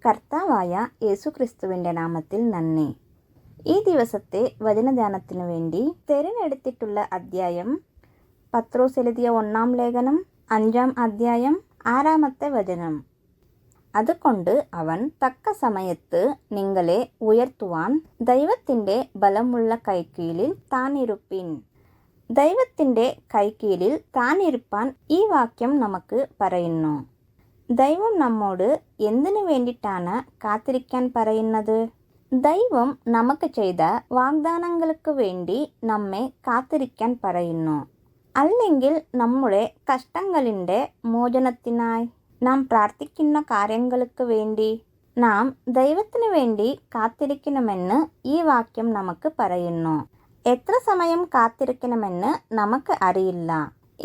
കർത്താവായ യേശുക്രിസ്തുവിൻ്റെ നാമത്തിൽ നന്ദി. ഈ ദിവസത്തെ വചനധ്യാനത്തിനു വേണ്ടി തിരഞ്ഞെടുത്തിട്ടുള്ള അധ്യായം പത്രോസ് എഴുതിയ 1-ാം ലേഖനം 5-ാം അധ്യായം 6-ാമത്തെ വചനം. അതുകൊണ്ട് അവൻ തക്ക സമയത്ത് നിങ്ങളെ ഉയർത്തുവാൻ ദൈവത്തിൻ്റെ ബലമുള്ള കൈക്കീഴിൽ താനിരുപ്പിൻ. ദൈവത്തിൻ്റെ കൈക്കീഴിൽ താനിരുപ്പാൻ ഈ വാക്യം നമുക്ക് പറയുന്നു. ദൈവം നമ്മോട് എന്തിനു വേണ്ടിയിട്ടാണ് കാത്തിരിക്കാൻ പറയുന്നത്? ദൈവം നമുക്ക് ചെയ്ത വാഗ്ദാനങ്ങൾക്ക് വേണ്ടി നമ്മെ കാത്തിരിക്കാൻ പറയുന്നു. അല്ലെങ്കിൽ നമ്മുടെ കഷ്ടങ്ങളിൻ്റെ മോചനത്തിനായി നാം പ്രാർത്ഥിക്കുന്ന കാര്യങ്ങൾക്ക് വേണ്ടി നാം ദൈവത്തിനു വേണ്ടി കാത്തിരിക്കണമെന്ന് ഈ വാക്യം നമുക്ക് പറയുന്നു. എത്ര സമയം കാത്തിരിക്കണമെന്ന് നമുക്ക് അറിയില്ല.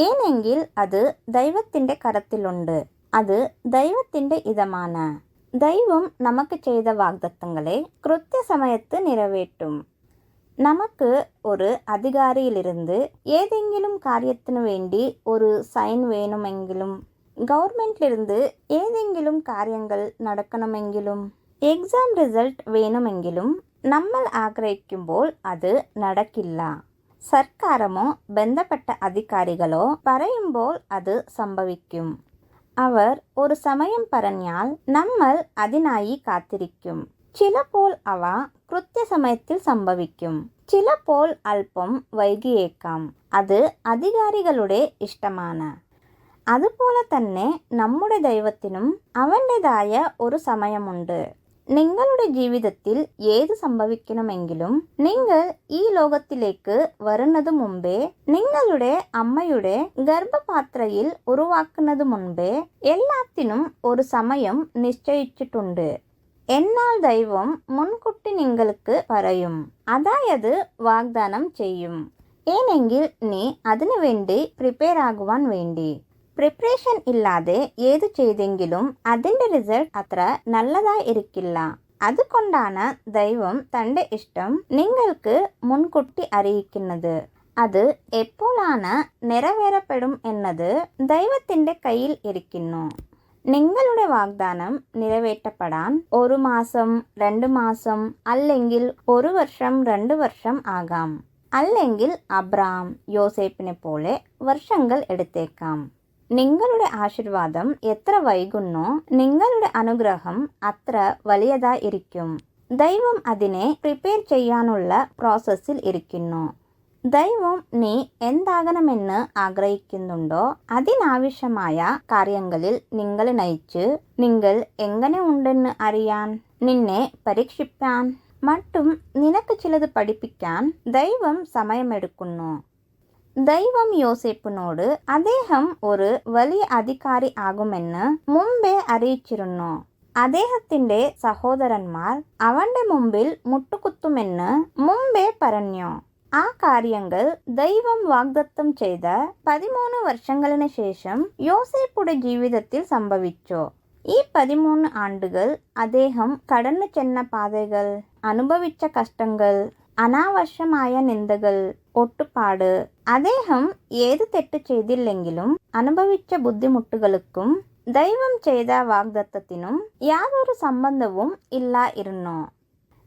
ഏനെങ്കിൽ അത് ദൈവത്തിൻ്റെ കരത്തിലുണ്ട്. അത് ദൈവത്തിൻ്റെ ഇതമാണ്. ദൈവം നമുക്ക് ചെയ്ത വാഗ്ദത്തങ്ങളെ കൃത്യസമയത്ത് നിറവേറ്റും. നമുക്ക് ഒരു അധികാരിയിലിരുന്ന് ഏതെങ്കിലും കാര്യത്തിനു വേണ്ടി ഒരു സൈൻ വേണമെങ്കിലും, ഗവൺമെൻറ്റിലിരുന്ന് ഏതെങ്കിലും കാര്യങ്ങൾ നടക്കണമെങ്കിലും, എക്സാം റിസൾട്ട് വേണമെങ്കിലും നമ്മൾ ആഗ്രഹിക്കുമ്പോൾ അത് നടക്കില്ല. സർക്കാരോ ബന്ധപ്പെട്ട അധികാരികളോ പറയുമ്പോൾ അത് സംഭവിക്കും. അവർ ഒരു സമയം പറഞ്ഞാൽ നമ്മൾ അതിനായി കാത്തിരിക്കും. ചിലപ്പോൾ അവ കൃത്യസമയത്തിൽ സംഭവിക്കും, ചിലപ്പോൾ അല്പം വൈകിയേക്കാം. അത് അധികാരികളുടെ ഇഷ്ടമാണ്. അതുപോലെ തന്നെ നമ്മുടെ ദൈവത്തിനും അവൻ്റെതായ ഒരു സമയമുണ്ട്. നിങ്ങളുടെ ജീവിതത്തിൽ ഏത് സംഭവിക്കണമെങ്കിലും നിങ്ങൾ ഈ ലോകത്തിലേക്ക് വരുന്നതു മുമ്പേ, നിങ്ങളുടെ അമ്മയുടെ ഗർഭപാത്രയിൽ ഉരുവാക്കുന്നതു മുൻപേ എല്ലാത്തിനും ഒരു സമയം നിശ്ചയിച്ചിട്ടുണ്ട്. എന്നാൽ ദൈവം മുൻകൂട്ടി നിങ്ങൾക്ക് പറയും, അതായത് വാഗ്ദാനം ചെയ്യും. ഏനെങ്കിൽ നീ അതിനു വേണ്ടി പ്രിപ്പയർ ആകുവാൻ വേണ്ടി. പ്രിപ്പറേഷൻ ഇല്ലാതെ ഏത് ചെയ്തെങ്കിലും അതിൻ്റെ റിസൾട്ട് അത്ര നല്ലതായിരിക്കില്ല. അതുകൊണ്ടാണ് ദൈവം തൻ്റെ ഇഷ്ടം നിങ്ങൾക്ക് മുൻകൂട്ടി അറിയിക്കുന്നത്. അത് എപ്പോഴാണ് നിറവേറപ്പെടും എന്നത് ദൈവത്തിൻ്റെ കയ്യിൽ ഇരിക്കുന്നു. നിങ്ങളുടെ വാഗ്ദാനം നിറവേറ്റപ്പെടാൻ 1 മാസം, 2 മാസം, അല്ലെങ്കിൽ 1 വർഷം, 2 വർഷം ആകാം. അല്ലെങ്കിൽ അബ്രഹാം, യോസേപ്പിനെ പോലെ വർഷങ്ങൾ എടുത്തേക്കാം. നിങ്ങളുടെ ആശീർവാദം എത്ര വൈകുന്നോ നിങ്ങളുടെ അനുഗ്രഹം അത്ര വലിയതായിരിക്കും. ദൈവം അതിനെ പ്രിപ്പയർ ചെയ്യാനുള്ള പ്രോസസ്സിൽ ഇരിക്കുന്നു. ദൈവം നീ എന്താകണമെന്ന് ആഗ്രഹിക്കുന്നുണ്ടോ അതിനാവശ്യമായ കാര്യങ്ങളിൽ നിങ്ങളെ നയിച്ച് നിങ്ങൾ എങ്ങനെ ഉണ്ടെന്ന് അറിയാൻ, നിന്നെ പരീക്ഷിപ്പാൻ, മറ്റും നിനക്ക് ചിലത് പഠിപ്പിക്കാൻ ദൈവം സമയമെടുക്കുന്നു. ദൈവം യോസേപ്പിനോട് അദ്ദേഹം ഒരു വലിയ അധികാരി ആകുമെന്ന് മുമ്പേ അറിയിച്ചിരുന്നു. അദ്ദേഹത്തിൻ്റെ സഹോദരന്മാർ അവൻ്റെ മുമ്പിൽ മുട്ടുകുത്തുമെന്ന് മുമ്പേ പറഞ്ഞു. ആ കാര്യങ്ങൾ ദൈവം വാഗ്ദത്തം ചെയ്ത 13 വർഷങ്ങൾക്ക് ശേഷം യോസേപ്പിന്റെ ജീവിതത്തിൽ സംഭവിച്ചു. ഈ 13 ആണ്ടുകൾ അദ്ദേഹം കടന്നു ചെന്ന പാതകൾ, അനുഭവിച്ച കഷ്ടങ്ങൾ, അനാവശ്യമായ നിന്ദകൾ, ഒട്ടുപാട്, അദ്ദേഹം ഏത് തെറ്റ് ചെയ്തില്ലെങ്കിലും അനുഭവിച്ച ബുദ്ധിമുട്ടുകൾക്കും ദൈവം ചെയ്ത വാഗ്ദത്തത്തിനും യാതൊരു സംബന്ധവും ഇല്ലായിരുന്നു.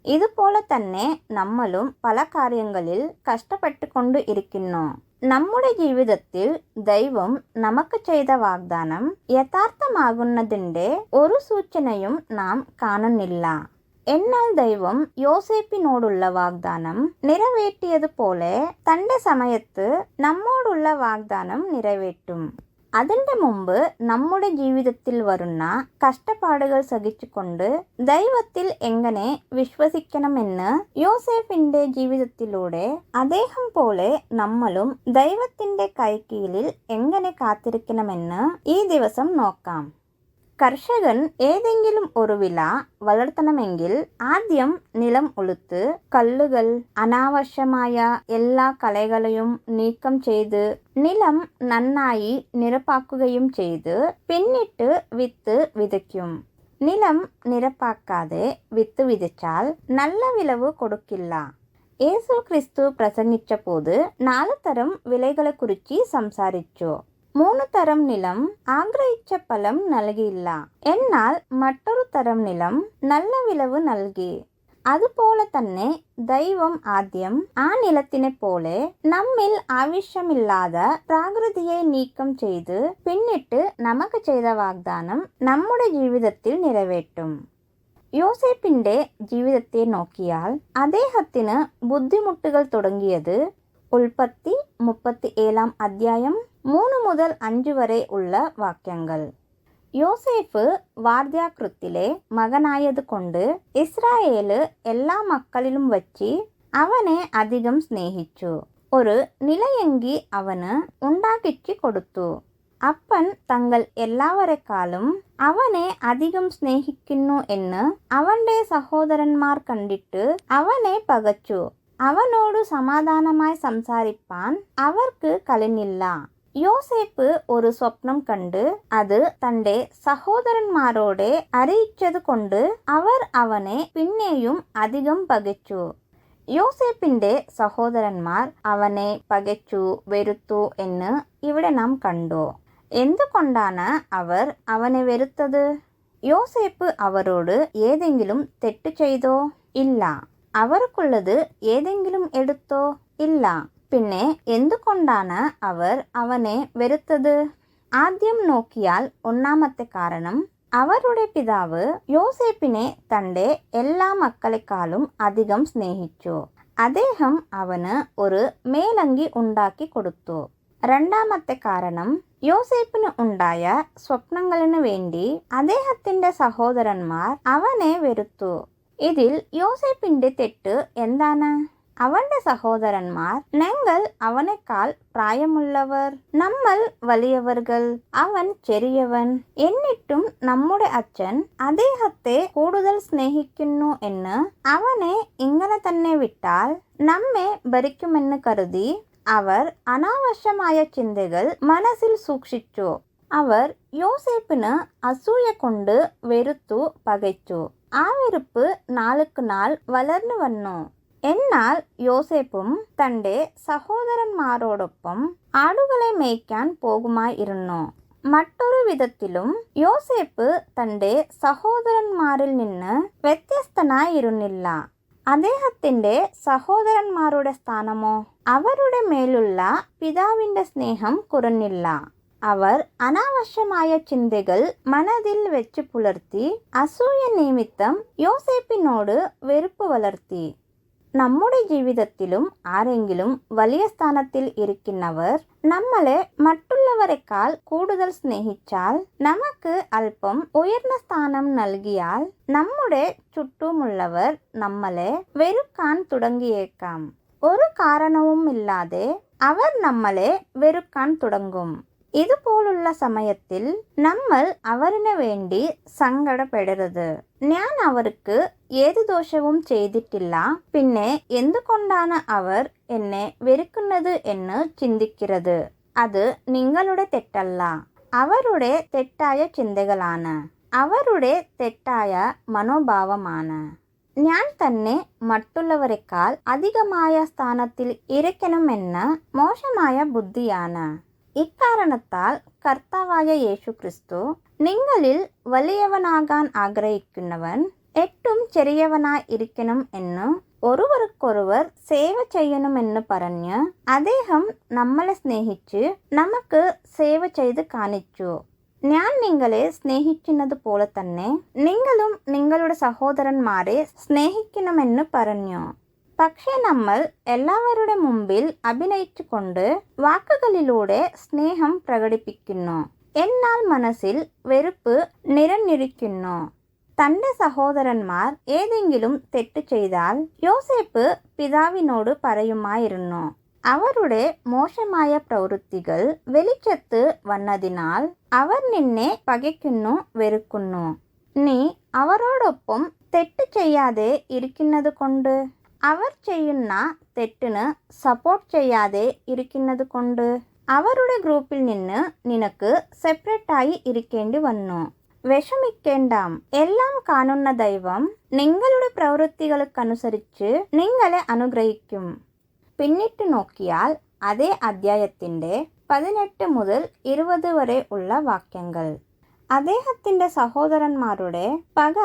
ഇതുപോലെ തന്നെ നമ്മളും പല കാര്യങ്ങളിൽ കഷ്ടപ്പെട്ടുകൊണ്ട് ഇരിക്കുന്നു. നമ്മുടെ ജീവിതത്തിൽ ദൈവം നമുക്ക് ചെയ്ത വാഗ്ദാനം യഥാർത്ഥമാകുന്നതിൻ്റെ ഒരു സൂചനയും നാം കാണുന്നില്ല. എന്നാൽ ദൈവം യോസേപ്പിനോടുള്ള വാഗ്ദാനം നിറവേറ്റിയതുപോലെ തൻ്റെ സമയത്ത് നമ്മോടുള്ള വാഗ്ദാനം നിറവേറ്റും. അതിൻ്റെ മുമ്പ് നമ്മുടെ ജീവിതത്തിൽ വരുന്ന കഷ്ടപ്പാടുകൾ സഹിച്ചുകൊണ്ട് ദൈവത്തിൽ എങ്ങനെ വിശ്വസിക്കണമെന്ന് യോസേപ്പിന്റെ ജീവിതത്തിലൂടെ അദ്ദേഹം പോലെ നമ്മളും ദൈവത്തിൻ്റെ കൈക്കീഴിൽ എങ്ങനെ കാത്തിരിക്കണമെന്ന് ഈ ദിവസം നോക്കാം. കർഷകൻ ഏതെങ്കിലും ഒരു വിള വളർത്തണമെങ്കിൽ ആദ്യം നിലം ഉഴുത്ത് കല്ലുകൾ, അനാവശ്യമായ എല്ലാ കളകളെയും നീക്കം ചെയ്ത് നിലം നന്നായി നിരപ്പാക്കുകയും ചെയ്ത് പിന്നിട്ട് വിത്ത് വിതയ്ക്കും. നിലം നിരപ്പാക്കാതെ വിത്ത് വിതച്ചാൽ നല്ല വിളവ് കൊടുക്കില്ല. യേശു ക്രിസ്തു പ്രസംഗിച്ചപ്പോൾ 4 തരം വിളകളെക്കുറിച്ച് സംസാരിച്ചു. മൂന്ന് തരം നിലം ആഗ്രഹിച്ച ഫലം നൽകിയില്ല. എന്നാൽ മറ്റൊരു തരം നിലം നല്ല വിളവ് നൽകി. അതുപോലെ തന്നെ ദൈവം ആദ്യം ആ നിലത്തിനെ പോലെ നമ്മിൽ ആവശ്യമില്ലാത്ത പ്രാകൃതിയെ നീക്കം ചെയ്ത് പിന്നിട്ട് നമുക്ക് ചെയ്ത വാഗ്ദാനം നമ്മുടെ ജീവിതത്തിൽ നിറവേറ്റും. യോസേപ്പിന്റെ ജീവിതത്തെ നോക്കിയാൽ അദ്ദേഹത്തിന് ബുദ്ധിമുട്ടുകൾ തുടങ്ങിയത് ഉൽപ്പത്തി 37 3 മുതൽ 5 വരെ ഉള്ള വാക്യങ്ങൾ. യോസേഫ് വാർദ്ധക്യത്തിലെ മകനായതുകൊണ്ട് ഇസ്രായേല് എല്ലാ മക്കളിലും വച്ച് അവനെ അധികം സ്നേഹിച്ചു. ഒരു നിലയെങ്കി അവന് ഉണ്ടാക്കിച്ചു കൊടുത്തു. അപ്പൻ തങ്ങൾ എല്ലാവരെക്കാളും അവനെ അധികം സ്നേഹിക്കുന്നു എന്ന് അവന്റെ സഹോദരന്മാർ കണ്ടിട്ട് അവനെ പകച്ചു. അവനോട് സമാധാനമായി സംസാരിപ്പാൻ അവർക്ക് കഴിഞ്ഞില്ല. യോസേപ്പ് ഒരു സ്വപ്നം കണ്ട് അത് തന്റെ സഹോദരന്മാരോട് അറിയിച്ചത് കൊണ്ട് അവർ അവനെ പിന്നെയും അധികം പകച്ചു. യോസേപ്പിന്റെ സഹോദരന്മാർ അവനെ പകച്ചു, വെറുത്തു എന്ന് ഇവിടെ നാം കണ്ടു. എന്തുകൊണ്ടാണ് അവർ അവനെ വെറുത്തത്? യോസേപ്പ് അവരോട് ഏതെങ്കിലും തെറ്റ് ചെയ്തോ? ഇല്ല. അവർക്കുള്ളത് ഏതെങ്കിലും എടുത്തോ? ഇല്ല. പിന്നെ എന്തുകൊണ്ടാണ് അവർ അവനെ വെറുത്തത്? ആദ്യം നോക്കിയാൽ ഒന്നാമത്തെ കാരണം, അവരുടെ പിതാവ് യോസേപ്പിനെ തന്റെ എല്ലാ മക്കളെക്കാളും അധികം സ്നേഹിച്ചു. അദ്ദേഹം അവന് ഒരു മേലങ്കി ഉണ്ടാക്കി കൊടുത്തു. രണ്ടാമത്തെ കാരണം, യോസേപ്പിന് ഉണ്ടായ സ്വപ്നങ്ങളിനു വേണ്ടി അദ്ദേഹത്തിന്റെ സഹോദരന്മാർ അവനെ വെറുത്തു. ഇതിൽ യോസേപ്പിന്റെ തെറ്റ് എന്താണ്? അവന്റെ സഹോദരന്മാർ, ഞങ്ങൾ അവനേക്കാൾ പ്രായമുള്ളവർ, നമ്മൾ വലിയവർകൾ, അവൻ ചെറിയവൻ, എന്നിട്ടും നമ്മുടെ അച്ഛൻ അദ്ദേഹത്തെ കൂടുതൽ സ്നേഹിക്കുന്നു എന്ന് അവനെ ഇങ്ങനെ തന്നെ വിട്ടാൽ നമ്മെ ഭരിക്കുമെന്ന് കരുതി അവർ അനാവശ്യമായ ചിന്തകൾ മനസ്സിൽ സൂക്ഷിച്ചു. അവർ യോസേപ്പിന് അസൂയ കൊണ്ട് വെറുത്തു, പകച്ചു. ആ വെറുപ്പ് നാൾക്ക് നാൾ വളർന്നു വന്നു. എന്നാൽ യോസേപ്പും തന്റെ സഹോദരന്മാരോടൊപ്പം ആടുകളെ മേയ്ക്കാൻ പോകുമായിരുന്നു. മറ്റൊരു വിധത്തിലും യോസേപ്പ് തന്റെ സഹോദരന്മാരിൽ നിന്ന് വ്യത്യസ്തനായിരുന്നില്ല. അദ്ദേഹത്തിന്റെ സഹോദരന്മാരുടെ സ്ഥാനമോ അവരുടെ മേലുള്ള പിതാവിന്റെ സ്നേഹം കുറഞ്ഞില്ല. അവർ അനാവശ്യമായ ചിന്തകൾ മനതിൽ വെച്ച് പുലർത്തി അസൂയ നിമിത്തം യോസേപ്പിനോട് വെറുപ്പ് വളർത്തി. നമ്മുടെ ജീവിതത്തിലും ആരെങ്കിലും വലിയ സ്ഥാനത്തിൽ ഇരിക്കുന്നവർ നമ്മളെ മറ്റുള്ളവരെക്കാൾ കൂടുതൽ സ്നേഹിച്ചാൽ, നമുക്ക് അല്പം ഉയർന്ന സ്ഥാനം നൽകിയാൽ നമ്മുടെ ചുറ്റുമുള്ളവർ നമ്മളെ വെറുക്കാൻ തുടങ്ങിയേക്കാം. ഒരു കാരണവുമില്ലാതെ അവർ നമ്മളെ വെറുക്കാൻ തുടങ്ങും. ഇതുപോലുള്ള സമയത്തിൽ നമ്മൾ അവരിന് വേണ്ടി സങ്കടപ്പെടരുത്. ഞാൻ അവർക്ക് ഏത് ദോഷവും ചെയ്തിട്ടില്ല, പിന്നെ എന്തുകൊണ്ടാണ് അവർ എന്നെ വെറുക്കുന്നത് എന്ന് ചിന്തിക്കരുത്. അത് നിങ്ങളുടെ തെറ്റല്ല, അവരുടെ തെറ്റായ ചിന്തകളാണ്, അവരുടെ തെറ്റായ മനോഭാവമാണ്. ഞാൻ തന്നെ മറ്റുള്ളവരെക്കാൾ അധികമായ സ്ഥാനത്തിൽ ഇരിക്കണമെന്ന മോശമായ ബുദ്ധിയാണ്. ഇക്കാരണത്താൽ കർത്താവായ യേശുക്രിസ്തു, നിങ്ങളിൽ വലിയവനാകാൻ ആഗ്രഹിക്കുന്നവൻ ഏറ്റവും ചെറിയവനായി ഇരിക്കണം എന്ന് ഒരുവർക്കൊരുവർ സേവ ചെയ്യണമെന്ന് പറഞ്ഞ് അദ്ദേഹം നമ്മളെ സ്നേഹിച്ച് നമുക്ക് സേവ ചെയ്ത് കാണിച്ചു. ഞാൻ നിങ്ങളെ സ്നേഹിക്കുന്നത് പോലെ തന്നെ നിങ്ങളും നിങ്ങളുടെ സഹോദരന്മാരെ സ്നേഹിക്കണമെന്ന് പറഞ്ഞു. പക്ഷെ നമ്മൾ എല്ലാവരുടെ മുമ്പിൽ അഭിനയിച്ചുകൊണ്ട് വാക്കുകളിലൂടെ സ്നേഹം പ്രകടിപ്പിക്കുന്നു, എന്നാൽ മനസ്സിൽ വെറുപ്പ് നിറഞ്ഞിരിക്കുന്നു. തന്റെ സഹോദരന്മാർ ഏതെങ്കിലും തെറ്റ് ചെയ്താൽ യോസേപ്പ് പിതാവിനോട് പറയുമായിരുന്നു. അവരുടെ മോശമായ പ്രവൃത്തികൾ വെളിച്ചത്ത് വന്നതിനാൽ അവർ നിന്നെ പകയ്ക്കുന്നു, വെറുക്കുന്നു. നീ അവരോടൊപ്പം തെറ്റ് ചെയ്യാതെ ഇരിക്കുന്നത് കൊണ്ട്, അവർ ചെയ്യുന്ന തെറ്റിന് സപ്പോർട്ട് ചെയ്യാതെ ഇരിക്കുന്നത് കൊണ്ട് അവരുടെ ഗ്രൂപ്പിൽ നിന്ന് നിനക്ക് സെപ്പറേറ്റായി ഇരിക്കേണ്ടി വന്നു. വിഷമിക്കേണ്ട, എല്ലാം കാണുന്ന ദൈവം നിങ്ങളുടെ പ്രവൃത്തികൾക്കനുസരിച്ച് നിങ്ങളെ അനുഗ്രഹിക്കും. പിന്നിട്ട് നോക്കിയാൽ അതേ അധ്യായത്തിന്റെ 18 മുതൽ 20 വരെ ഉള്ള വാക്യങ്ങൾ. അദ്ദേഹത്തിൻ്റെ സഹോദരന്മാരുടെ പക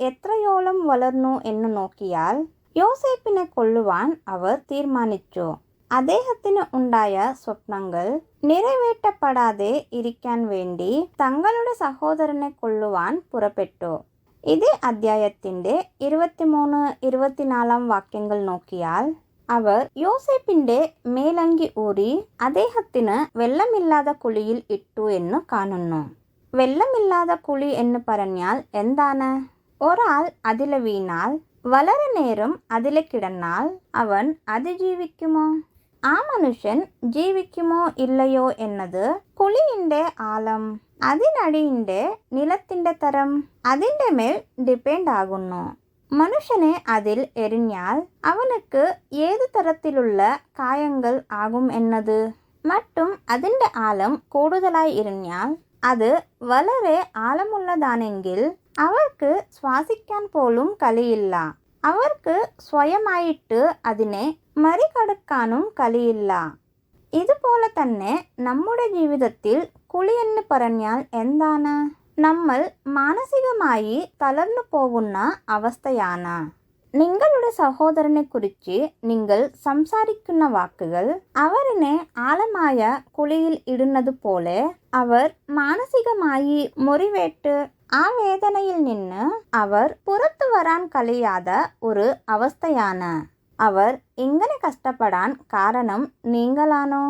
എത്രയോളം വളർന്നു എന്ന് നോക്കിയാൽ യോസേപ്പിനെ കൊല്ലുവാൻ അവർ തീരുമാനിച്ചു. അദ്ദേഹത്തിന് ഉണ്ടായ സ്വപ്നങ്ങൾ നിറവേറ്റപ്പെടാതെ ഇരിക്കാൻ വേണ്ടി തങ്ങളുടെ സഹോദരനെ കൊല്ലുവാൻ പുറപ്പെട്ടു. ഇതേ അധ്യായത്തിൻ്റെ 23-24 വാക്യങ്ങൾ നോക്കിയാൽ അവർ യോസേപ്പിൻ്റെ മേലങ്കി ഊരി അദ്ദേഹത്തിന് വെള്ളമില്ലാത്ത കുഴിയിൽ ഇട്ടു എന്ന് കാണുന്നു. വെള്ളമില്ലാത്ത കുഴി എന്ന് പറഞ്ഞാൽ എന്താണ്? ഒരാൾ അതിലെ വീണാൽ വളരെ നേരം അതിലെ കിടന്നാൽ അവൻ അതിജീവിക്കുമോ? ആ മനുഷ്യൻ ജീവിക്കുമോ ഇല്ലയോ എന്നത് കുഴിയുടെ ആഴം, അതിനടിയുടെ നിലത്തിൻ്റെ തരം, അതിൻ്റെ മേൽ ഡിപ്പെൻഡ് ആകുന്നു. മനുഷ്യനെ അതിൽ എറിഞ്ഞാൽ അവനക്ക് ഏത് തരത്തിലുള്ള കായങ്ങൾ ആകും എന്നത് മറ്റും. അതിൻ്റെ ആഴം കൂടുതലായി എറിഞ്ഞാൽ അത് വളരെ ആഴമുള്ളതാണെങ്കിൽ അവർക്ക് ശ്വസിക്കാൻ പോലും കഴിയില്ല. അവർക്ക് സ്വയമായിട്ട് അതിനെ മറികടക്കാനും കഴിയില്ല. ഇതുപോലെ തന്നെ നമ്മുടെ ജീവിതത്തിൽ കുഴിയെന്ന് പറഞ്ഞാൽ എന്താണ്? നമ്മൾ മാനസികമായി തളർന്നു പോകുന്ന അവസ്ഥയാണ്. നിങ്ങളുടെ സഹോദരനെ കുറിച്ച് നിങ്ങൾ സംസാരിക്കുന്ന വാക്കുകൾ അവരിനെ ആഴമായ കുഴിയിൽ ഇടുന്നത് പോലെ അവർ മാനസികമായി മുറിവേറ്റ് ആ വേദനയിൽ നിന്ന് അവർ പുറത്തു വരാൻ കഴിയാത്ത ഒരു അവസ്ഥയാണ്. അവർ ഇങ്ങനെ കഷ്ടപ്പെടാൻ കാരണം നിങ്ങളാണോ?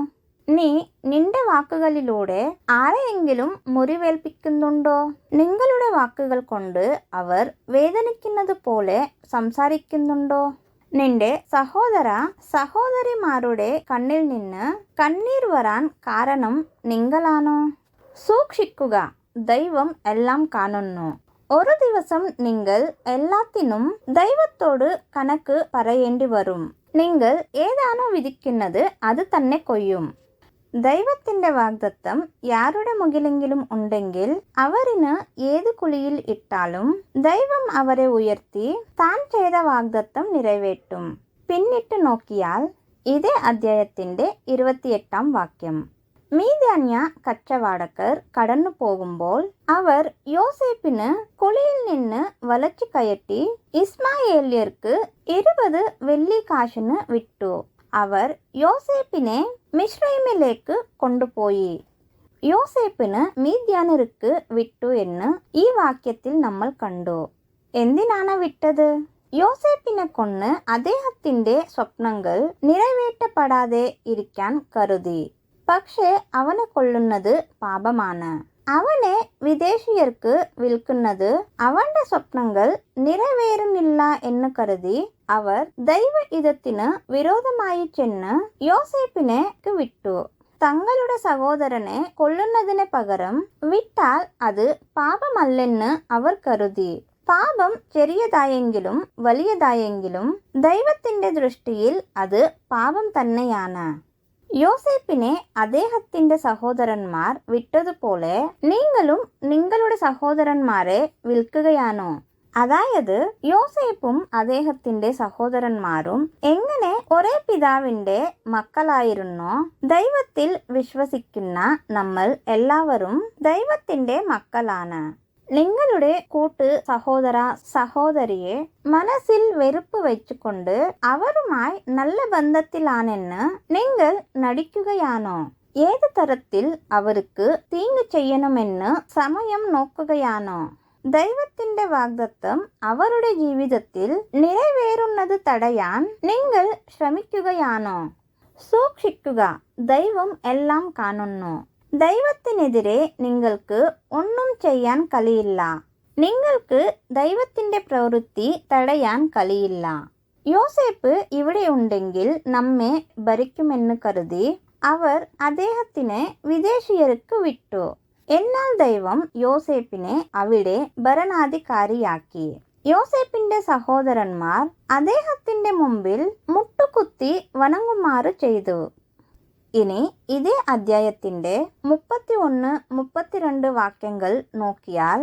നീ നിന്റെ വാക്കുകളിലൂടെ ആരെയെങ്കിലും മുറിവേൽപ്പിക്കുന്നുണ്ടോ? നിങ്ങളുടെ വാക്കുകൾ കൊണ്ട് അവർ വേദനിക്കുന്നത് പോലെ സംസാരിക്കുന്നുണ്ടോ? നിന്റെ സഹോദരിമാരുടെ കണ്ണിൽ നിന്ന് കണ്ണീർ വരാൻ കാരണം നിങ്ങളാണോ? സൂക്ഷിക്കുക, ദൈവം എല്ലാം കാണുന്നു. ഒരു ദിവസം നിങ്ങൾ എല്ലാത്തിനും ദൈവത്തോട് കണക്ക് പറയേണ്ടി വരും. നിങ്ങൾ ഏതാണോ വിധിക്കുന്നത് അത് തന്നെ കൊയ്യും. ദൈവത്തിൻ്റെ വാഗ്ദത്തം ആരുടെ മുകിലെങ്കിലും ഉണ്ടെങ്കിൽ അവരിന് ഏത് കുഴിയിൽ ഇട്ടാലും ദൈവം അവരെ ഉയർത്തി താൻ ചെയ്ത വാഗ്ദത്തം നിറവേറ്റും. പിന്നിട്ട് നോക്കിയാൽ ഇതേ അധ്യായത്തിൻ്റെ 28 വാക്യം. മീദ്യാന്യ കച്ചവടക്കാർ കടന്നു പോകുമ്പോൾ അവർ യോസേപ്പിന് കുഴിയിൽ നിന്ന് വലിച്ചു കയറ്റി ഇസ്മായേല്യർക്ക് 20 വെള്ളിക്കാശിന് വിറ്റു. അവർ യോസേപ്പിനെ മിസ്രൈമിലേക്ക് കൊണ്ടുപോയി. യോസേപ്പിന് മീദ്യാന്യർക്ക് വിറ്റു എന്ന് ഈ വാക്യത്തിൽ നമ്മൾ കണ്ടു. എന്തിനാണ് വിറ്റത്? യോസേപ്പിനെ കൊന്ന് അദ്ദേഹത്തിൻ്റെ സ്വപ്നങ്ങൾ നിറവേറ്റപ്പെടാതെ ഇരിക്കാൻ കരുതി. പക്ഷേ അവനെ കൊല്ലുന്നത് പാപമാണ്. അവനെ വിദേശീയർക്ക് വിൽക്കുന്നത് അവന്റെ സ്വപ്നങ്ങൾ നിറവേറുന്നില്ല എന്ന് കരുതി അവർ ദൈവഹിതത്തിന് വിരോധമായി ചെന്ന് യോസേപ്പിനെ വിറ്റു. തങ്ങളുടെ സഹോദരനെ കൊല്ലുന്നതിന് പകരം വിട്ടാൽ അത് പാപമല്ലെന്ന് അവർ കരുതി. പാപം ചെറിയതായെങ്കിലും വലിയതായെങ്കിലും ദൈവത്തിന്റെ ദൃഷ്ടിയിൽ അത് പാപം തന്നെയാണ്. യോസേപ്പിനെ അദ്ദേഹത്തിന്റെ സഹോദരന്മാർ വിറ്റതുപോലെ നിങ്ങളും നിങ്ങളുടെ സഹോദരന്മാരെ വിൽക്കുകയാണോ? അതായത് യോസേപ്പും അദ്ദേഹത്തിന്റെ സഹോദരന്മാരും എങ്ങനെ ഒരേ പിതാവിന്റെ മക്കളായിരുന്നോ, ദൈവത്തിൽ വിശ്വസിക്കുന്ന നമ്മൾ എല്ലാവരും ദൈവത്തിന്റെ മക്കളാണ്. നിങ്ങളുടെ കൂട്ട് സഹോദരിയെ മനസ്സിൽ വെറുപ്പ് വെച്ചുകൊണ്ട് അവരുമായി നല്ല ബന്ധത്തിലാണെന്ന് നിങ്ങൾ നടിക്കുകയാണോ? ഏത് തരത്തിൽ അവർക്ക് തീങ്ങ് ചെയ്യണമെന്ന് സമയം നോക്കുകയാണോ? ദൈവത്തിന്റെ വാഗ്ദത്തം അവരുടെ ജീവിതത്തിൽ നിറവേറുന്നത് തടയാൻ നിങ്ങൾ ശ്രമിക്കുകയാണോ? സൂക്ഷിക്കുക, ദൈവം എല്ലാം കാണുന്നു. ദൈവത്തിനെതിരെ നിങ്ങൾക്ക് ഒന്നും ചെയ്യാൻ കഴിയില്ല. നിങ്ങൾക്ക് ദൈവത്തിന്റെ പ്രവൃത്തി തടയാൻ കഴിയില്ല. യോസേപ്പ് ഇവിടെ ഉണ്ടെങ്കിൽ നമ്മെ ഭരിക്കുമെന്ന് കരുതി അവർ അദ്ദേഹത്തിനെ വിദേശീയർക്ക് വിറ്റു. എന്നാൽ ദൈവം യോസേപ്പിനെ അവിടെ ഭരണാധികാരിയാക്കി. യോസേപ്പിന്റെ സഹോദരന്മാർ അദ്ദേഹത്തിന്റെ മുമ്പിൽ മുട്ടുകുത്തി വണങ്ങുമാറ് ചെയ്തു. ഇനി ഇതേ അധ്യായത്തിന്റെ 31-32 വാക്യങ്ങൾ നോക്കിയാൽ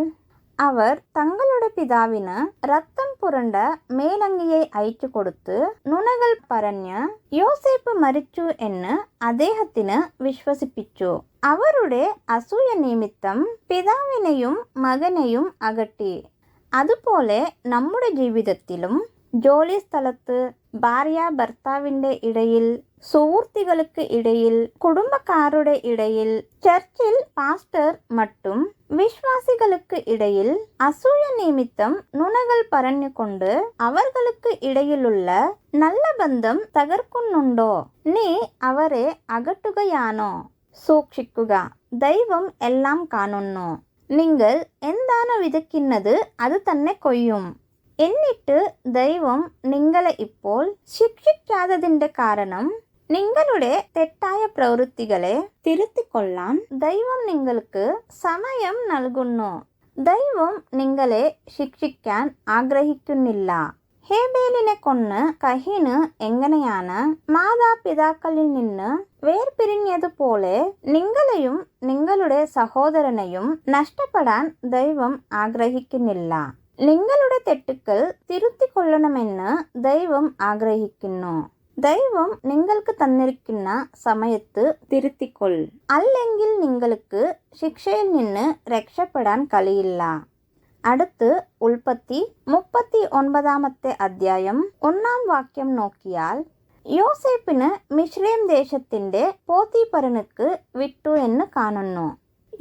അവർ തങ്ങളുടെ പിതാവിന് രക്തം പുരണ്ട മേലങ്കിയെ അയച്ചു കൊടുത്ത് നുണകൾ പറഞ്ഞ് യോസേപ്പ് മരിച്ചു എന്ന് അദ്ദേഹത്തിന് വിശ്വസിപ്പിച്ചു. അവരുടെ അസൂയ നിമിത്തം പിതാവിനെയും മകനെയും അകറ്റി. അതുപോലെ നമ്മുടെ ജീവിതത്തിലും ജോലി സ്ഥലത്ത്, ഭാര്യ ഭർത്താവിൻ്റെ ഇടയിൽ, സുഹൃത്തുക്കൾക്ക് ഇടയിൽ, കുടുംബക്കാരുടെ ഇടയിൽ, ചർച്ചിൽ പാസ്റ്റർ മറ്റും വിശ്വാസികൾക്ക് ഇടയിൽ അസൂയ നിമിത്തം നുണകൾ പറഞ്ഞുകൊണ്ട് അവർക്ക് ഇടയിലുള്ള നല്ല ബന്ധം തകർക്കുന്നുണ്ടോ? നീ അവരെ അകറ്റുകയാണോ? സൂക്ഷിക്കുക, ദൈവം എല്ലാം കാണുന്നു. നിങ്ങൾ എന്താണ് വിതയ്ക്കുന്നത് അത് തന്നെ കൊയ്യും. എന്നിട്ട് ദൈവം നിങ്ങളെ ഇപ്പോൾ ശിക്ഷിക്കാത്തതിൻ്റെ കാരണം നിങ്ങളുടെ തെറ്റായ പ്രവൃത്തികളെ തിരുത്തിക്കൊള്ളാൻ ദൈവം നിങ്ങൾക്ക് സമയം നൽകുന്നു. ദൈവം നിങ്ങളെ ശിക്ഷിക്കാൻ ആഗ്രഹിക്കുന്നില്ല. ഹേബേലിനെ കൊന്ന് കയീന് എങ്ങനെയാണ് മാതാപിതാക്കളിൽ നിന്ന് വേർപിരിഞ്ഞതുപോലെ നിങ്ങളെയും നിങ്ങളുടെ സഹോദരനെയും നഷ്ടപ്പെടാൻ ദൈവം ആഗ്രഹിക്കുന്നില്ല. നിങ്ങളുടെ തെറ്റുകൾ തിരുത്തിക്കൊള്ളണമെന്ന് ദൈവം ആഗ്രഹിക്കുന്നു. ദൈവം നിങ്ങൾക്ക് തന്നിരിക്കുന്ന സമയത്ത് തിരുത്തിക്കൊൾ, അല്ലെങ്കിൽ നിങ്ങൾക്ക് ശിക്ഷയിൽ നിന്ന് രക്ഷപ്പെടാൻ കഴിയില്ല. അടുത്ത് ഉൽപ്പത്തി 39 അധ്യായം 1 നോക്കിയാൽ യോസേപ്പിന് മിസ്രൈം ദേശത്തിന്റെ പോത്തിഫറിനക്ക് വിട്ടു എന്ന് കാണുന്നു.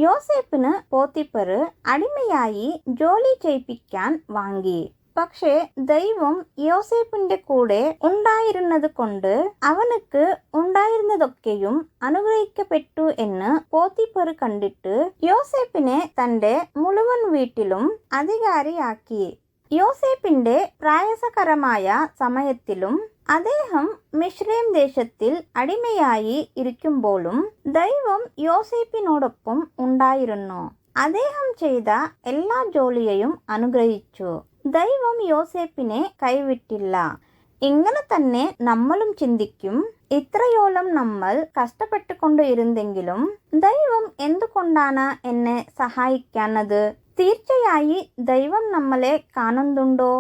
യോസേപ്പിന് പോത്തിഫർ അടിമയായി ജോലി ചെയ്യിപ്പിക്കാൻ വാങ്ങി. പക്ഷേ ദൈവം യോസേപ്പിന്റെ കൂടെ ഉണ്ടായിരുന്നത് കൊണ്ട് അവനക്ക് ഉണ്ടായിരുന്നതൊക്കെയും അനുഗ്രഹിക്കപ്പെട്ടു എന്ന് പോത്തിഫർ കണ്ടിട്ട് യോസേപ്പിനെ തന്റെ മുഴുവൻ വീട്ടിലും അധികാരിയാക്കി. യോസേപ്പിന്റെ പ്രയാസകരമായ സമയത്തിലും അദ്ദേഹം മിസ്രൈം ദേശത്തിൽ അടിമയായി ഇരിക്കുമ്പോഴും ദൈവം യോസേപ്പിനോടൊപ്പം ഉണ്ടായിരുന്നു. അദ്ദേഹം ചെയ്ത എല്ലാ ജോലിയെയും അനുഗ്രഹിച്ചു. ദൈവം യോസേപ്പിനെ കൈവിട്ടില്ല. ഇങ്ങനെ തന്നെ നമ്മളും ചിന്തിക്കും, ഇത്രയോളം നമ്മൾ കഷ്ടപ്പെട്ടുകൊണ്ട് ഇരുന്നെങ്കിലും ദൈവം എന്തുകൊണ്ടാണ് എന്നെ സഹായിക്കാനത്? തീർച്ചയായി ദൈവം നമ്മളെ കാണുന്നുണ്ടോ?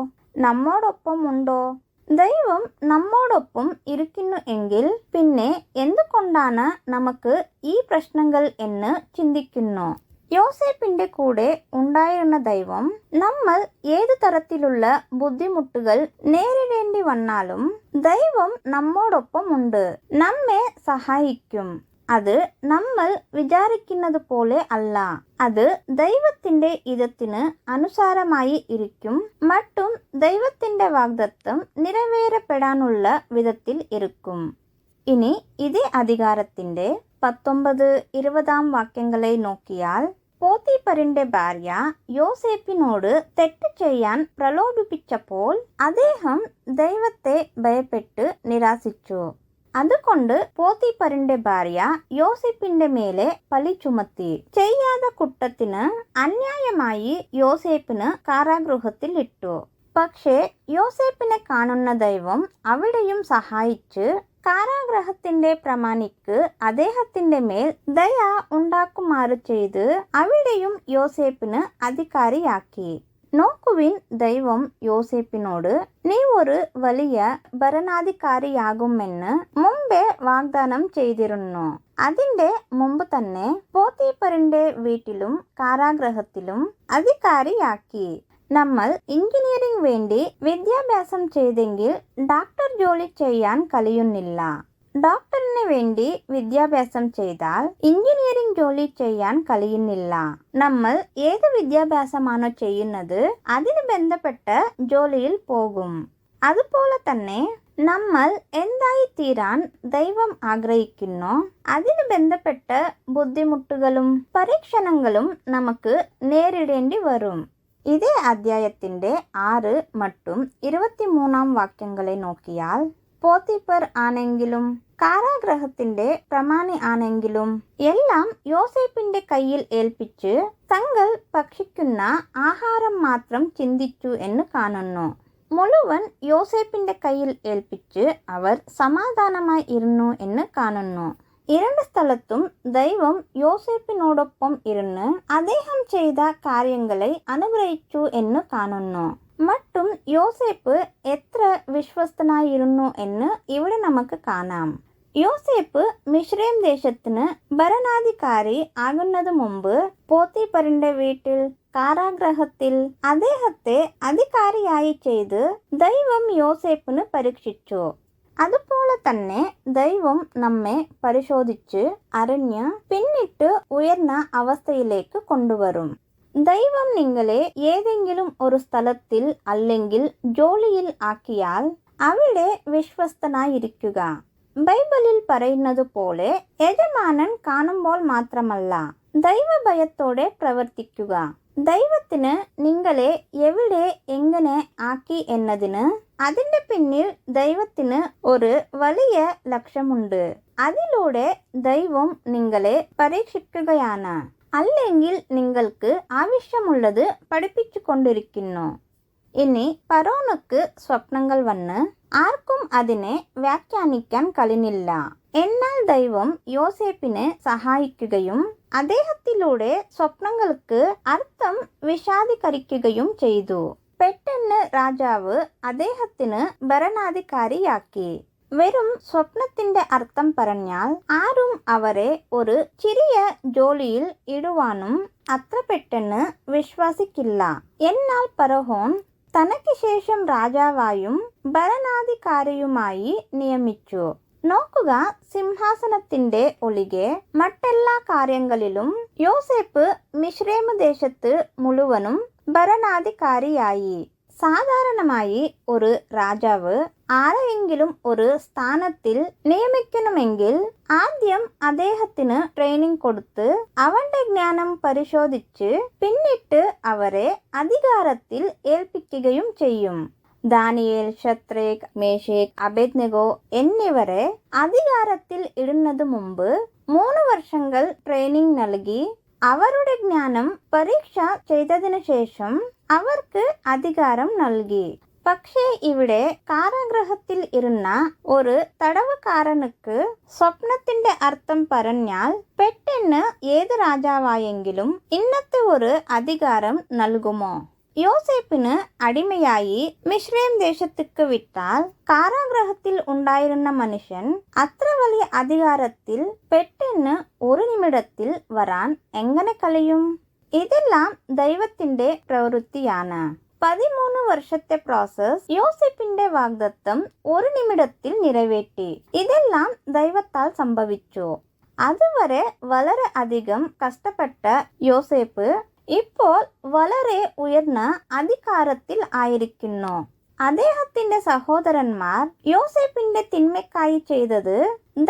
നമ്മോടൊപ്പം ഉണ്ടോ? ദൈവം നമ്മോടൊപ്പം ഇരിക്കുന്നു എങ്കിൽ പിന്നെ എന്തുകൊണ്ടാണ് നമുക്ക് ഈ പ്രശ്നങ്ങൾ എന്ന് ചിന്തിക്കുന്നു. യോസേപ്പിന്റെ കൂടെ ഉണ്ടായിരുന്ന ദൈവം നമ്മൾ ഏതു തരത്തിലുള്ള ബുദ്ധിമുട്ടുകൾ നേരിടേണ്ടി വന്നാലും ദൈവം നമ്മോടൊപ്പം ഉണ്ട്, നമ്മെ സഹായിക്കും. അത് നമ്മൾ വിചാരിക്കുന്നത് പോലെ അല്ല. അത് ദൈവത്തിന്റെ ഇതത്തിന് അനുസാരമായി ഇരിക്കും. മറ്റും ദൈവത്തിന്റെ വാഗ്ദത്തം നിറവേറപ്പെടാനുള്ള വിധത്തിൽ ഇരിക്കും. ഇനി ഇതേ അധികാരത്തിന്റെ 19-20 നോക്കിയാൽ പോത്തിഫറിന്റെ ഭാര്യ യോസേപ്പിനോട് തെറ്റ് ചെയ്യാൻ പ്രലോഭിപ്പിച്ചപ്പോൾ അദ്ദേഹം ദൈവത്തെ ഭയപ്പെട്ട് നിരാശിച്ചു. അതുകൊണ്ട് പോത്തിഫറിന്റെ ഭാര്യ യോസേപ്പിന്റെ മേലെ പഴി ചുമത്തി. ചെയ്യാത്ത കുറ്റത്തിന് അന്യായമായി യോസേപ്പിന് കാരാഗൃഹത്തിൽ ഇട്ടു. പക്ഷേ യോസേപ്പിനെ കാണുന്ന ദൈവം അവിടെയും സഹായിച്ച് കാരാഗൃഹത്തിന്റെ പ്രമാണിക്ക് അദ്ദേഹത്തിന്റെ മേൽ ദയ ഉണ്ടാക്കുമാറ് ചെയ്ത് അവിടെയും യോസേപ്പിന് അധികാരിയാക്കി. നോക്കുവിൻ, ദൈവം യോസേപ്പിനോട് നീ ഒരു വലിയ ഭരണാധികാരിയാകുമെന്ന് മുമ്പേ വാഗ്ദാനം ചെയ്തിരുന്നു. അതിന്റെ മുമ്പ് തന്നെ പോത്തിഫറിന്റെ വീട്ടിലും കാരാഗൃഹത്തിലും അധികാരിയാക്കി. നമ്മൾ എഞ്ചിനീയറിംഗ് വേണ്ടി വിദ്യാഭ്യാസം ചെയ്തെങ്കിൽ ഡോക്ടർ ജോലി ചെയ്യാൻ കഴിയുന്നില്ല. ഡോക്ടറിന് വേണ്ടി വിദ്യാഭ്യാസം ചെയ്താൽ എഞ്ചിനീയറിംഗ് ജോലി ചെയ്യാൻ കഴിയുന്നില്ല. നമ്മൾ ഏത് വിദ്യാഭ്യാസമാണോ ചെയ്യുന്നത് അതിന് ബന്ധപ്പെട്ട ജോലിയിൽ പോകും. അതുപോലെ തന്നെ നമ്മൾ എന്തായി തീരാൻ ദൈവം ആഗ്രഹിക്കുന്നോ അതിന് ബന്ധപ്പെട്ട ബുദ്ധിമുട്ടുകളും പരീക്ഷണങ്ങളും നമുക്ക് നേരിടേണ്ടി വരും. ഇതേ അധ്യായത്തിന്റെ 6 മറ്റും 23 നോക്കിയാൽ പോത്തിഫർ ആണെങ്കിലും കാരാഗൃഹത്തിന്റെ പ്രമാണി ആണെങ്കിലും എല്ലാം യോസേപ്പിന്റെ കയ്യിൽ ഏൽപ്പിച്ച് തങ്ങൾ ഭക്ഷിക്കുന്ന ആഹാരം മാത്രം ചിന്തിച്ചു എന്ന് കാണുന്നു. മുഴുവൻ യോസേപ്പിന്റെ കയ്യിൽ ഏൽപ്പിച്ച് അവർ സമാധാനമായി ഇരുന്നു എന്ന് കാണുന്നു. 2 സ്ഥലത്തും ദൈവം യോസേപ്പിനോടൊപ്പം ഇരുന്ന് അദ്ദേഹം ചെയ്ത കാര്യങ്ങളെ അനുഗ്രഹിച്ചു എന്ന് കാണുന്നു. മറ്റും യോസേപ്പ് എത്ര വിശ്വസ്തനായിരുന്നു എന്ന് ഇവിടെ നമുക്ക് കാണാം. യോസേപ്പ് മിശ്രൈം ദേശത്തിന് ഭരണാധികാരി ആകുന്നതിനു മുമ്പ് പോത്തിഫറിന്റെ വീട്ടിൽ കാരാഗ്രഹത്തിൽ അദ്ദേഹത്തെ അധികാരിയായി ചെയ്ത് ദൈവം യോസേപ്പിന് പരീക്ഷിച്ചു. അതുപോലെ തന്നെ ദൈവം നമ്മെ പരിശോധിച്ച് അറിഞ്ഞ് പിന്നിട്ട് ഉയർന്ന അവസ്ഥയിലേക്ക് കൊണ്ടുവരും. ദൈവം നിങ്ങളെ ഏതെങ്കിലും ഒരു സ്ഥലത്തിൽ അല്ലെങ്കിൽ ജോലിയിൽ ആക്കിയാൽ അവിടെ വിശ്വസ്തനായിരിക്കുക. ബൈബിളിൽ പറയുന്നത് പോലെ യജമാനൻ കാണുമ്പോൾ മാത്രമല്ല, ദൈവഭയത്തോടെ പ്രവർത്തിക്കുക. ദൈവത്തിന് നിങ്ങളെ എവിടെ എങ്ങനെ ആക്കി എന്നതിന് അതിന്റെ പിന്നിൽ ദൈവത്തിന് ഒരു വലിയ ലക്ഷ്യമുണ്ട്. അതിലൂടെ ദൈവം നിങ്ങളെ പരീക്ഷിക്കുകയാണ്, അല്ലെങ്കിൽ നിങ്ങൾക്ക് ആവശ്യമുള്ളത് പഠിപ്പിച്ചു കൊണ്ടിരിക്കുന്നു. ഇനി ഫറോവയ്ക്ക് സ്വപ്നങ്ങൾ വന്ന് ആർക്കും അതിനെ വ്യാഖ്യാനിക്കാൻ കഴിഞ്ഞില്ല. എന്നാൽ ദൈവം യോസേപ്പിനെ സഹായിക്കുകയും അദ്ദേഹത്തിലൂടെ സ്വപ്നങ്ങൾക്ക് അർത്ഥം വിശദീകരിക്കുകയും ചെയ്തു. പെട്ടെന്ന് രാജാവ് അദ്ദേഹത്തിന് ഭരണാധികാരിയാക്കി. വെറും സ്വപ്നത്തിന്റെ അർത്ഥം പറഞ്ഞാൽ ആരും അവരെ ഒരു ചെറിയ ജോലിയിൽ ഇടുവാനും അത്ര പെട്ടെന്ന് വിശ്വസിക്കില്ല. എന്നാൽ ഫറവോൻ തനക്ക് ശേഷം രാജാവായും ഭരണാധികാരിയുമായി നിയമിച്ചു. നോക്കുക, സിംഹാസനത്തിന്റെ ഒഴികെ മറ്റെല്ലാ കാര്യങ്ങളിലും യോസേപ്പ് മിശ്രൈം ദേശത്ത് മുഴുവനും ഭരണാധികാരിയായി. സാധാരണമായി ഒരു രാജാവ് ആരെയെങ്കിലും ഒരു സ്ഥാനത്തിൽ നിയമിക്കണമെങ്കിൽ ആദ്യം അദ്ദേഹത്തിന് ട്രെയിനിങ് കൊടുത്ത് അവന്റെ ജ്ഞാനം പരിശോധിച്ച് പിന്നിട്ട് അവരെ അധികാരത്തിൽ ഏൽപ്പിക്കുകയും ചെയ്യും. ദാനിയേൽ, ശദ്രേക്ക്, മേശേക്ക്, അബേദ്നെഗോ എന്നിവരെ അധികാരത്തിൽ ഇടുന്നതിനു മുമ്പ് 3 വർഷങ്ങൾ ട്രെയിനിങ് നൽകി അവരുടെ ജ്ഞാനം പരീക്ഷ ചെയ്തതിനു ശേഷം അവർക്ക് അധികാരം നൽകി. പക്ഷേ ഇവിടെ കാരാഗ്രഹത്തിൽ ഇരുന്ന ഒരു തടവുകാരനുക്ക് സ്വപ്നത്തിന്റെ അർത്ഥം പറഞ്ഞാൽ പെട്ടെന്ന് ഏത് രാജാവായെങ്കിലും ഇന്നത്തെ ഒരു അധികാരം നൽകുമോ? യോസേപ്പിന് അടിമയായി മിശ്രൈം ദേശത്തേക്ക് വിട്ടാൽ കാരാഗ്രഹത്തിൽ ഉണ്ടായിരുന്ന മനുഷ്യൻ അത്ര വലിയ അധികാരത്തിൽ പെട്ടെന്ന് ഒരു നിമിഷത്തിൽ വരാൻ എങ്ങനെ കഴിയും? ഇതെല്ലാം ദൈവത്തിന്റെ പ്രവൃത്തിയാണ്. 13 വർഷത്തെ പ്രോസസ് യോസേപ്പിന്റെ വാഗ്ദത്തം ഒരു നിമിഷത്തിൽ നിറവേറ്റി. ഇതെല്ലാം ദൈവത്താൽ സംഭവിച്ചു. അതുവരെ വളരെ അധികം കഷ്ടപ്പെട്ട യോസേപ്പ് ഇപ്പോൾ വളരെ ഉയർന്ന അധികാരത്തിൽ ആയിരിക്കുന്നു. അദ്ദേഹത്തിന്റെ സഹോദരന്മാർ യോസേപ്പിന്റെ തിന്മയ്ക്കായി ചെയ്തത്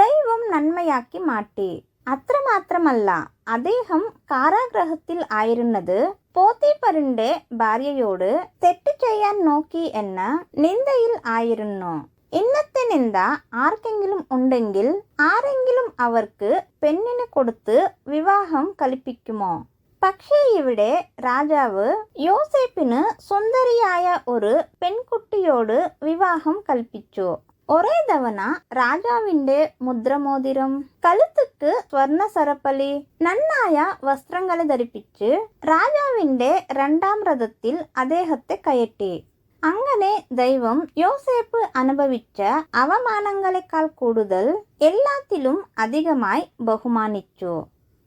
ദൈവം നന്മയാക്കി മാറ്റി. അത്രമാത്രമല്ല, അദ്ദേഹം കാരാഗ്രഹത്തിൽ ആയിരുന്നത് പോത്തിഫറിന്റെ ഭാര്യയോട് തെറ്റ് ചെയ്യാൻ നോക്കി എന്ന നിന്ദയിൽ ആയിരുന്നു. ഇന്നത്തെ നിന്ദ ആർക്കെങ്കിലും ഉണ്ടെങ്കിൽ ആരെങ്കിലും അവർക്ക് പെണ്ണിന് കൊടുത്ത് വിവാഹം കഴിപ്പിക്കുമോ? പക്ഷേ ഇവിടെ രാജാവ് യോസേപ്പിന് സുന്ദരിയായ ഒരു പെൺകുട്ടിയോട് വിവാഹം കൽപ്പിച്ചു. ഒരേ തവണ രാജാവിന്റെ മുദ്രമോതിരം, കഴുത്തുക്ക് സ്വർണ്ണ സരപ്പളി, നന്നായ വസ്ത്രങ്ങൾ ധരിപ്പിച്ച് രാജാവിന്റെ 2ാം രഥത്തിൽ അദ്ദേഹത്തെ കയറ്റി. അങ്ങനെ ദൈവം യോസേപ്പ് അനുഭവിച്ച അവമാനങ്ങളെക്കാൾ കൂടുതൽ എല്ലാത്തിലും അധികമായി ബഹുമാനിച്ചു.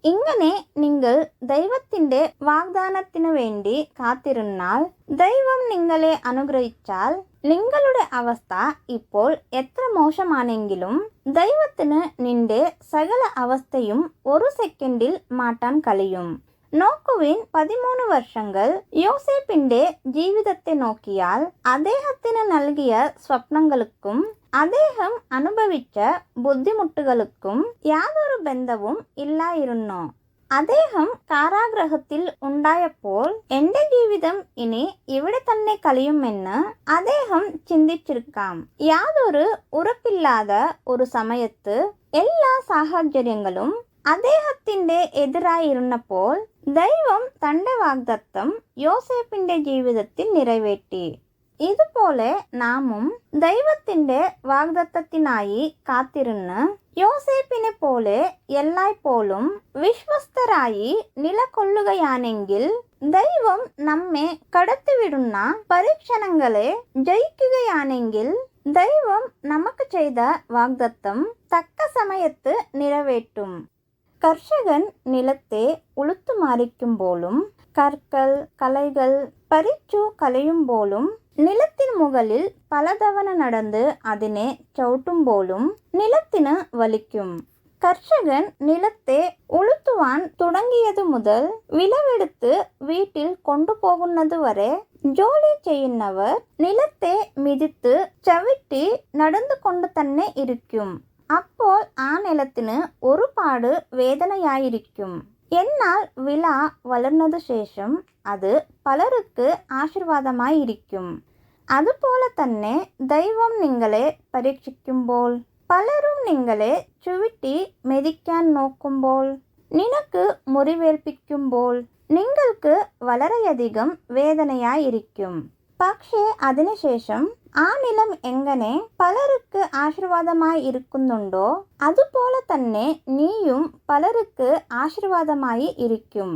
ഇങ്ങനെ നിങ്ങൾ ദൈവത്തിന്റെ വാഗ്ദാനത്തിനു വേണ്ടി കാത്തിരുന്നാൽ, ദൈവം നിങ്ങളെ അനുഗ്രഹിച്ചാൽ, നിങ്ങളുടെ അവസ്ഥ ഇപ്പോൾ എത്ര മോശമാണെങ്കിലും ദൈവത്തിന് നിന്റെ സകല അവസ്ഥയും ഒരു സെക്കൻഡിൽ മാറ്റാൻ കഴിയും. നോക്കുവിൻ, 13 വർഷങ്ങൾ യോസേപ്പിന്റെ ജീവിതത്തെ നോക്കിയാൽ അദ്ദേഹത്തിന് നൽകിയ സ്വപ്നങ്ങൾക്കും അദ്ദേഹം അനുഭവിച്ച ബുദ്ധിമുട്ടുകൾക്കും യാതൊരു ബന്ധവും ഇല്ലായിരുന്നു. അദ്ദേഹം കാരാഗ്രഹത്തിൽ ഉണ്ടായപ്പോൾ എന്റെ ജീവിതം ഇനി ഇവിടെ തന്നെ കഴിയുമെന്ന് അദ്ദേഹം ചിന്തിച്ചിരിക്കാം. യാതൊരു ഉറപ്പില്ലാത്ത ഒരു സമയത്ത് എല്ലാ സാഹചര്യങ്ങളും അദ്ദേഹത്തിന്റെ എതിരായിരുന്നപ്പോൾ ദൈവം തന്റെ വാഗ്ദത്തം യോസേപ്പിന്റെ ജീവിതത്തിൽ നിറവേറ്റി. ഇതുപോലെ നാമും ദൈവത്തിന്റെ വാഗ്ദത്തത്തിനായി കാത്തിരുന്ന് യോസേപ്പിനെ പോലെ എല്ലായ്പ്പോഴും വിശ്വസ്തരായി നിലകൊള്ളുകയാണെങ്കിൽ ദൈവം നമ്മെ കടത്തിവിടുന്ന പരീക്ഷണങ്ങളെ ജയിക്കുകയാണെങ്കിൽ ദൈവം നമുക്ക് ചെയ്ത വാഗ്ദത്തം തക്ക സമയത്ത് നിറവേറ്റും. കർഷകൻ നിലത്തെ ഉളുത്തുമാരിക്കുമ്പോഴും കற்கள் കളകൾ പറിച്ചു കളയുമ്പോഴും നിലത്തിന് മുകളിൽ പലതവണ നടന്ന് അതിനെ ചവിട്ടുമ്പോഴും നിലത്തിന് വലിക്കും. കർഷകൻ നിലത്തെ ഉളുത്തുവാൻ തുടങ്ങിയതു മുതൽ വിളവെടുത്ത് വീട്ടിൽ കൊണ്ടുപോകുന്നതുവരെ ജോലി ചെയ്യുന്നവർ നിലത്തെ മിതിത്ത് ചവിട്ടി നടന്നുകൊണ്ട് തന്നെ ഇരിക്കും. അപ്പോൾ ആ നിലത്തിന് ഒരുപാട് വേദനയായിരിക്കും. എന്നാൽ വിള വളർന്നതു ശേഷം അത് പലർക്ക് ആശീർവാദമായിരിക്കും. അതുപോലെ തന്നെ ദൈവം നിങ്ങളെ പരീക്ഷിക്കുമ്പോൾ, പലരും നിങ്ങളെ ചുവട്ടി മെതിക്കാൻ നോക്കുമ്പോൾ, നിനക്ക് മുറിവേൽപ്പിക്കുമ്പോൾ നിങ്ങൾക്ക് വളരെയധികം വേദനയായിരിക്കും. പക്ഷേ അതിനുശേഷം ആ നിലം എങ്ങനെ പലർക്ക് ആശീർവാദമായി ഇരിക്കുന്നുണ്ടോ അതുപോലെ തന്നെ നീയും പലർക്ക് ആശീർവാദമായി ഇരിക്കും.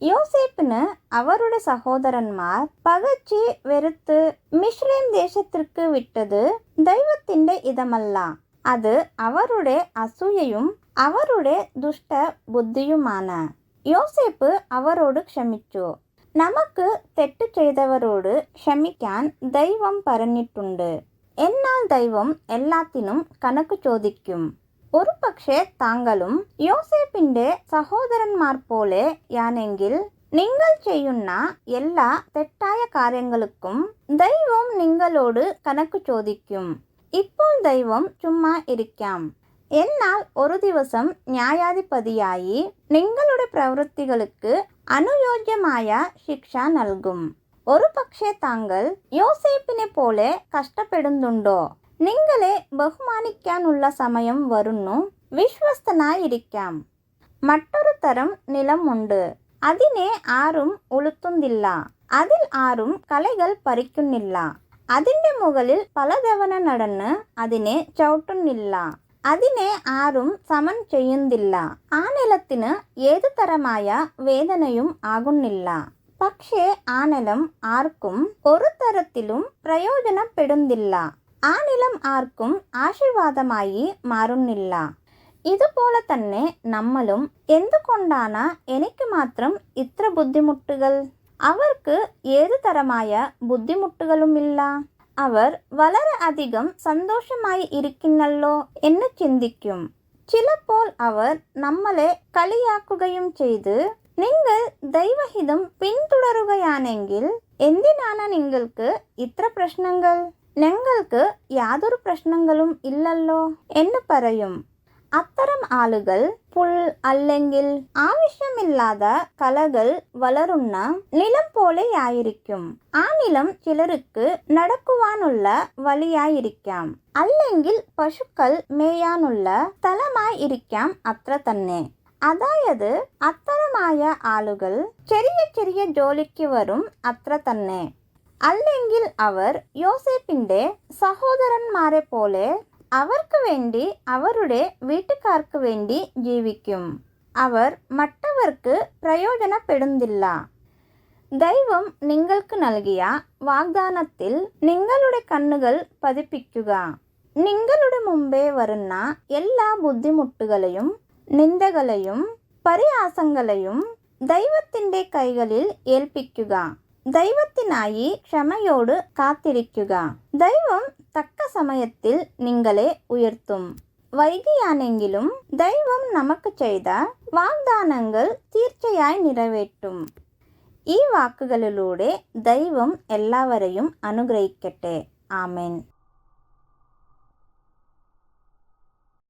യോസേപ്പിന് അവരുടെ സഹോദരന്മാർ പകച്ച് വെറുത്ത് മിസ്രൈം ദേശത്തിற்கு വിട്ടത് ദൈവത്തിന്റെ ഇതമല്ല, അത് അവരുടെ അസൂയയും അവരുടെ ദുഷ്ട ബുദ്ധിയുമാണ്. യോസേപ്പ് അവരോട് ക്ഷമിച്ചു. നമുക്ക് തെറ്റ് ചെയ്തവരോട് ക്ഷമിക്കാൻ ദൈവം പറഞ്ഞിട്ടുണ്ട്. എന്നാൽ ദൈവം എല്ലാത്തിനും കണക്ക് ചോദിക്കും. ഒരു പക്ഷേ താങ്കളും യോസേപ്പിന്റെ സഹോദരന്മാർ പോലെ യാണെങ്കിൽ നിങ്ങൾ ചെയ്യുന്ന എല്ലാ തെറ്റായ കാര്യങ്ങൾക്കും ദൈവം നിങ്ങളോട് കണക്ക് ചോദിക്കും. ഇപ്പോൾ ദൈവം ചുമ്മാ ഇരിക്കാം. എന്നാൽ ഒരു ദിവസം ന്യായാധിപതിയായി നിങ്ങളുടെ പ്രവൃത്തികൾക്ക് അനുയോജ്യമായ ശിക്ഷ നൽകും. ഒരു പക്ഷേ താങ്കൾ യോസേപ്പിനെ പോലെ കഷ്ടപ്പെടുന്നുണ്ടോ? നിങ്ങളെ ബഹുമാനിക്കാനുള്ള സമയം വരുന്നു. വിശ്വസ്തനായിരിക്കാം. മറ്റൊരു തരം നിലമുണ്ട്. അതിനെ ആരും ഉളുത്തുന്നില്ല, അതിൽ ആരും കളകൾ പറിക്കുന്നില്ല. അതിന്റെ മുകളിൽ പലതവണ നടന്ന് അതിനെ ചവിട്ടുന്നില്ല. അതിനെ ആരും സമം ചെയ്യുന്നില്ല. ആ നിലത്തിന് ഏതു തരമായ വേദനയും ആകുന്നില്ല. പക്ഷേ ആ നിലം ആർക്കും ഒരു തരത്തിലും പ്രയോജനപ്പെടുന്നില്ല. ആ നിലം ആർക്കും ആശീർവാദമായി മാറുന്നില്ല. ഇതുപോലെ തന്നെ നമ്മളും എന്തുകൊണ്ടാണ് എനിക്ക് മാത്രം ഇത്ര ബുദ്ധിമുട്ടുകൾ? അവർക്ക് ഏതു തരമായ ബുദ്ധിമുട്ടുകളുമില്ല. അവർ വളരെ അധികം സന്തോഷമായി ഇരിക്കുന്നല്ലോ എന്ന് ചിന്തിക്കും. ചിലപ്പോൾ അവർ നമ്മളെ കളിയാക്കുകയും ചെയ്ത് നിങ്ങൾ ദൈവഹിതം പിന്തുടരുകയാണെങ്കിൽ എന്തിനാണ് നിങ്ങൾക്ക് ഇത്ര പ്രശ്നങ്ങൾ? ഞങ്ങൾക്ക് യാതൊരു പ്രശ്നങ്ങളും ഇല്ലല്ലോ എന്ന് പറയും. അത്തരം ആളുകൾ പുൽ അല്ലെങ്കിൽ ആവശ്യമില്ലാതെ കളകൾ വളരുന്ന നിലം പോലെയായിരിക്കും. ആ നിലം ചിലർക്ക് നടക്കുവാനുള്ള വഴിയായിരിക്കാം, അല്ലെങ്കിൽ പശുക്കൾ മേയാനുള്ള സ്ഥലമായിരിക്കാം. അത്ര തന്നെ. അതായത് അത്തരമായ ആളുകൾ ചെറിയ ചെറിയ ജോലിക്ക് വരും. അത്ര തന്നെ. അല്ലെങ്കിൽ അവർ യോസേപ്പിന്റെ സഹോദരന്മാരെ പോലെ അവർക്ക് വേണ്ടി അവരുടെ വീട്ടുകാർക്ക് വേണ്ടി ജീവിക്കും. അവർ മറ്റവർക്ക് പ്രയോജനപ്പെടുന്നില്ല. ദൈവം നിങ്ങൾക്ക് നൽകിയ വാഗ്ദാനത്തിൽ നിങ്ങളുടെ കണ്ണുകൾ പതിപ്പിക്കുക. നിങ്ങളുടെ മുമ്പേ വരുന്ന എല്ലാ ബുദ്ധിമുട്ടുകളെയും നിന്ദകളെയും പരിഹാസങ്ങളെയും ദൈവത്തിന്റെ കൈകളിൽ ഏൽപ്പിക്കുക. ദൈവത്തിനായി ക്ഷമയോട് കാത്തിരിക്കുക. ദൈവം തക്ക സമയത്തിൽ നിങ്ങളെ ഉയർത്തും. വൈകിയാണെങ്കിലും ദൈവം നമുക്ക് ചെയ്ത വാഗ്ദാനങ്ങൾ തീർച്ചയായി നിറവേറ്റും. ഈ വാക്കുകളിലൂടെ ദൈവം എല്ലാവരെയും അനുഗ്രഹിക്കട്ടെ. ആമേൻ.